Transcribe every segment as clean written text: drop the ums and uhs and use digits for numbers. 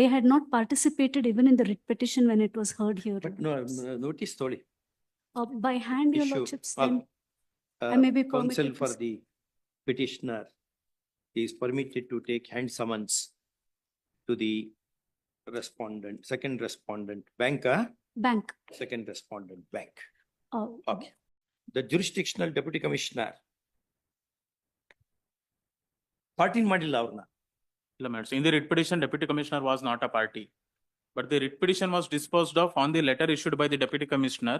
They had not participated even in the writ petition when it was heard here. But no, notice sorry. By hand, your Issue. lordships, then I may be Counsel permitted for to- the petitioner is permitted to take hand summons to the respondent, second respondent, bank, bank. second respondent, bank. Okay. The jurisdictional deputy commissioner. Party ಮಾಡಿಲ್ಲ ಅವ್ರನ್ನ. ಇಲ್ಲ madam. In the writ petition, deputy commissioner was not a party, but the writ petition was disposed of on the letter issued by the deputy commissioner,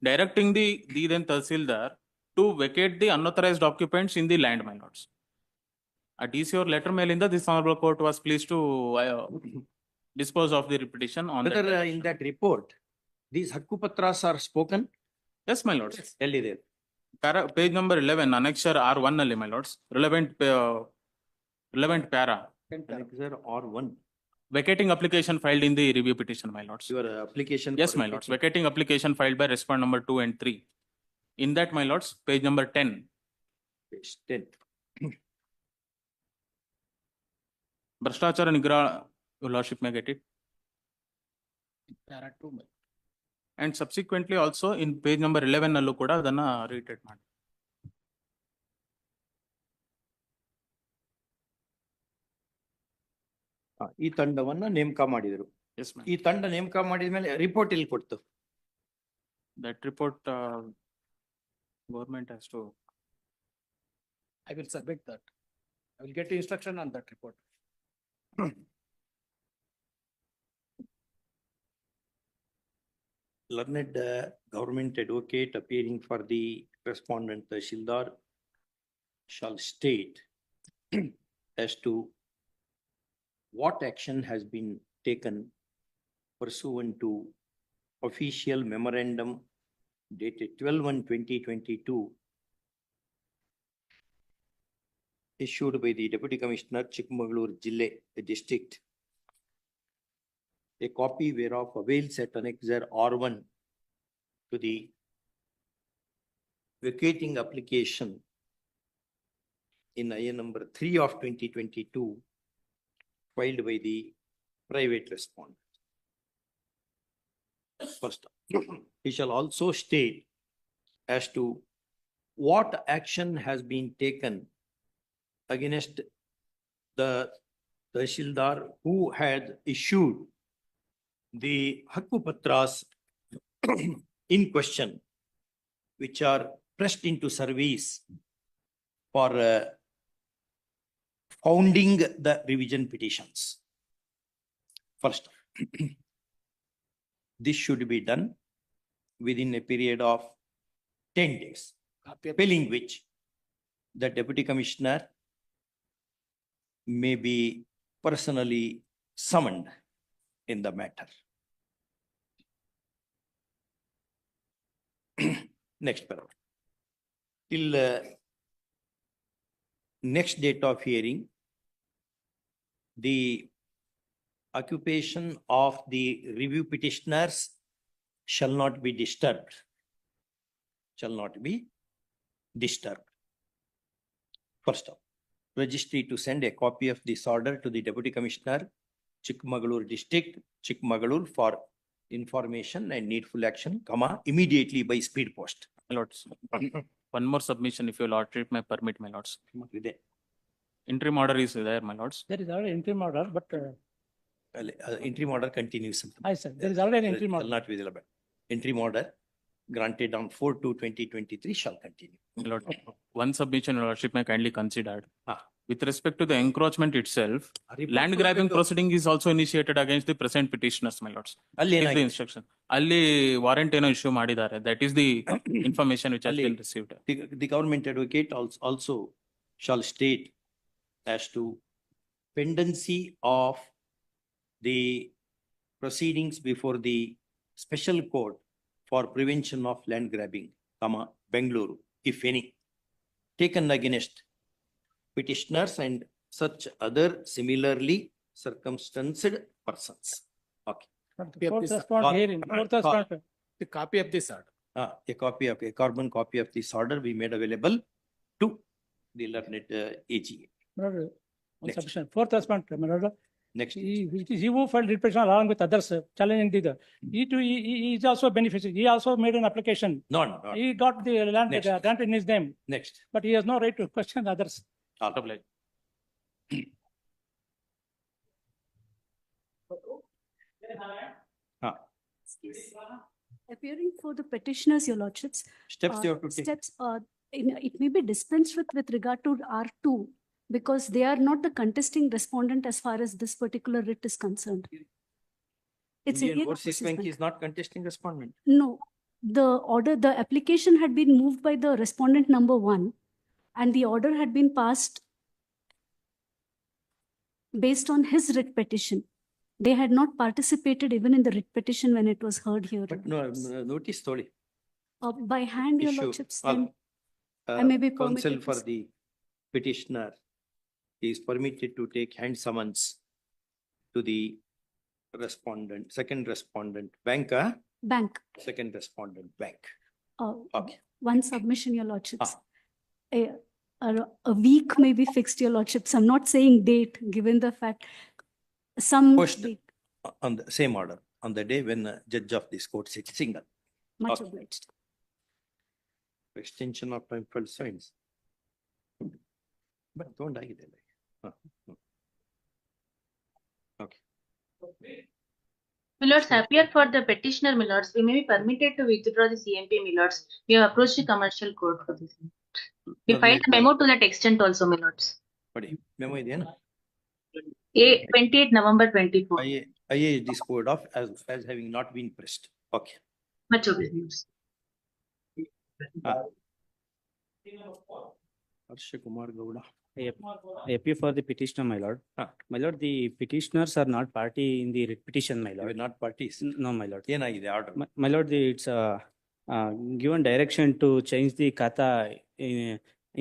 directing the then Tahsildar to vacate the unauthorized occupants in the land, my lords. A DCR letter mailinda this honorable court was pleased to dispose of the writ petition on that. Whether in that report, these hakkupatras are spoken, Yes, my lords. ಎಲ್ಲಿದೆ? Page number 11, annexure R1 ನಲ್ಲಿ, my lords. Relevant para. Annexure or one. Vacating application filed in the review petition, my lords. Your application. Yes, for my lords. vacating. Vacating application filed by respondent number 2 and 3. In that, my lords, page number 10. Page 10. Bhrashtachara Nigra, your lordship may get it. And subsequently also in page number 11 nallu kuda adanna reiterate ಮಾಡಿ. ಈ ತಂಡವನ್ನ ನೇಮಕ ಮಾಡಿದರು. Yes, ma'am. ಈ ತಂಡ ನೇಮಕ ಮಾಡಿದ ಮೇಲೆ report ಇಲ್ಲಿ ಕೊಡ್ತು. That report government has to. I will submit that. I will get instruction on that report. Learned government advocate appearing for the respondent Tahsildar shall state as to what action has been taken pursuant to official memorandum dated 12/1/2022 issued by the Deputy Commissioner Chikmagalur Jille District. A copy whereof avails at annexure R1 to the vacating application in IN number 3 of 2022 filed by the private respondent. First, he shall also state as to what action has been taken against the Tahsildar who had issued the hakkupatras in question, which are pressed into service for founding the revision petitions. First, this should be done within a period of 10 days, failing which the deputy commissioner may be personally summoned in the matter. Next paragraph. Till next date of hearing, the occupation of the review petitioners shall not be disturbed. Shall not be disturbed. First of all, registry to send a copy of this order to the Deputy Commissioner, Chikmagalur District, Chikmagalur, for information and needful action, immediately by speed post. My lords, one more submission if your lordship may permit, my lords. ಇದೆ. Interim order is there, my lords. There is already interim order, but Interim order continues. I said, there is already an interim Shall order. not be available. Interim order granted on 4/2/2023 shall continue. My lord, one submission your lordship may kindly consider. Ah. With respect to the encroachment itself, land grabbing proceeding is also initiated against the present petitioners, my lords. ಅಲ್ಲಿ Is the ಏನಾಗಿದೆ? instruction. ಅಲ್ಲಿ warrant ಏನೋ issue ಮಾಡಿದ್ದಾರೆ. That is the information which has ಅಲ್ಲಿ- been received. The government advocate also shall state as to pendency of the proceedings before the special court for prevention of land grabbing, Bengaluru, if any, taken against petitioners and such other similarly circumstanced persons. Okay. The fourth respondent hearing, fourth respondent. The copy of this order. A copy of a carbon copy of this order we made available to the learned AG. My lord, one Next. submission, fourth respondent, my lord, Next. He who filed writ petition along with others challenging the, he is also beneficiary. He also made an application. No. He got the land Next. grant in his name, Next. but he has no right to question others. All. Oblige. Ah. Appearing for the petitioners, your lordships. Steps you have to take. Steps, it may be dispensed with regard to R2 because they are not the contesting respondent as far as this particular writ is concerned. It's Indian area of Overseas Bank assessment. is not contesting respondent. No, the application had been moved by the respondent number 1 and the order had been passed based on his writ petition. They had not participated even in the writ petition when it was heard here. But no, notice Tholi. By hand, your Issue. lordships, All. then I may be Counsel permitted for to- the petitioner is permitted to take hand summons to the respondent, second respondent, bank, bank. second respondent, bank. Okay. One submission, your lordships. Ah. A week may be fixed, your lordships. I'm not saying date, given the fact some Post week, on the same order, on the day when the judge of this court sits single. much Okay. obliged. Extension of time for signs. But don't I get it? Okay. Milords, appear for the petitioner, Milords. We may be permitted to withdraw the CMP, Milords. We have approached the commercial court for this. We filed a memo to that extent also, Milords. What memo idena? 28 November 24. IA is disposed of as having not been pressed. Okay. Much obliged. Harsha Kumar Gowda. I appear for the petitioner, my lord. My lord, the petitioners are not party in the writ petition, my You were lord. not parties. No, my lord. ಏನಾಗಿದೆ order? My lord, it's given direction to change the kata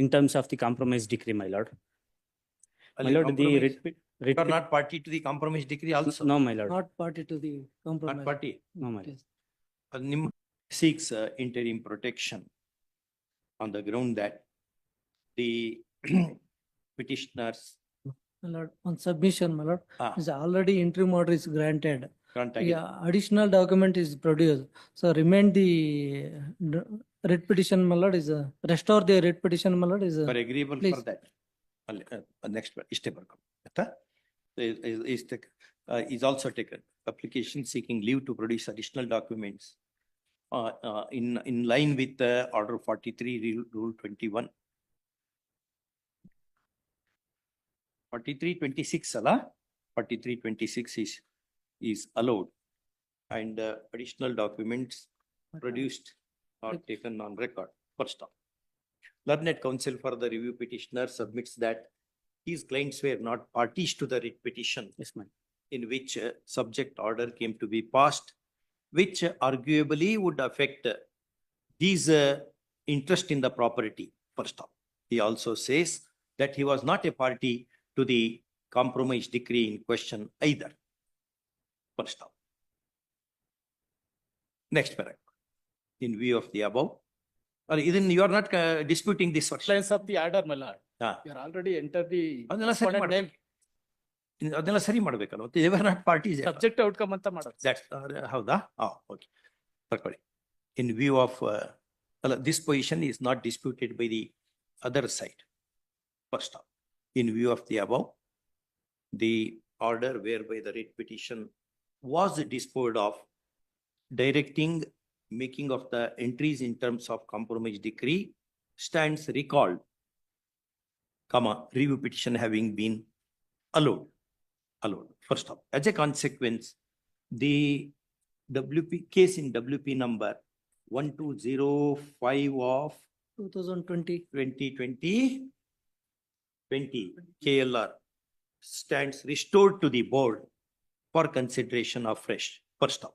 in terms of the compromise decree, my lord. My ಅಲ್ಲಿ lord, the compromise- writ. You are not party to the compromise decree also? No, my lord. Not party to the Not compromise. party. No, my lord. Nim seeks interim protection on the ground that the petitioners My lord, on submission, my lord, Ah. is already interim order is granted. contact. Yeah, additional document is produced. So remain the writ petition, my lord, is restore the writ petition, my lord, is You are agreeable for please. that? Next one, ಇಷ್ಟೇ ಬರ್ಕೊಂಡು ಆಯ್ತಾ? Is also taken application seeking leave to produce additional documents in line with order 43 rule 21. 4326 ಅಲ್ಲ? 4326 is allowed and additional documents produced or taken on record. First off, learned counsel for the review petitioner submits that his clients were not parties to the writ petition Yes, ma'am. in which subject order came to be passed, which arguably would affect his interest in the property. First off, he also says that he was not a party to the compromise decree in question either. First off. Next paragraph. In view of the above, or even you are not disputing this version. Lines of the order, my lord. Ah. You are already entered the ಅದನ್ನೆಲ್ಲ ಸರಿ respondent ಮಾಡ್ಬೇಕು. name, ಅದನ್ನೆಲ್ಲ ಸರಿ ಮಾಡ್ಬೇಕಲ್ಲ ಮತ್ತೆ they were not parties. subject outcome ಅಂತ ಮಾಡೋದು. That's ಹೌದಾ? Okay. ತಗೊಳ್ಳಿ. In view of this position is not disputed by the other side. First off, in view of the above, the order whereby the writ petition was disposed of, directing making of the entries in terms of compromise decree stands recalled, review petition having been allowed. First off, as a consequence, the WP case in WP number 1205 of 2020. 2020 KLR stands restored to the board for consideration afresh. First off,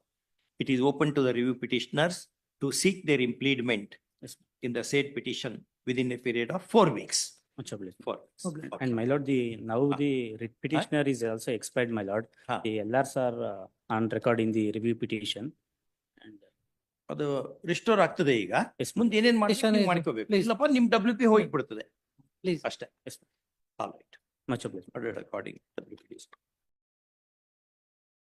it is open to the review petitioners to seek their impleadment Yes, in the said petition within a period of 4 weeks. Much obliged. 4 weeks. Okay. And my lord, now Ah. the writ petitioner is also expired, my lord. Ah. The LRs are on record in the review petition. And ಅದು restore ಆಗ್ತದೆ ಈಗ. yes, ma'am. ಮುಂದೆ ಏನೇನ್ Petition is- ಮಾಡ್ಕೋಬೇಕು? please. ಇಲ್ಲಪ್ಪ ನಿಮ್ WP ಹೋಗ್ಬಿಡ್ತದೆ Please. ಅಷ್ಟೇ. Yes, ma'am. All right. Much obliged. Ordered according to WP.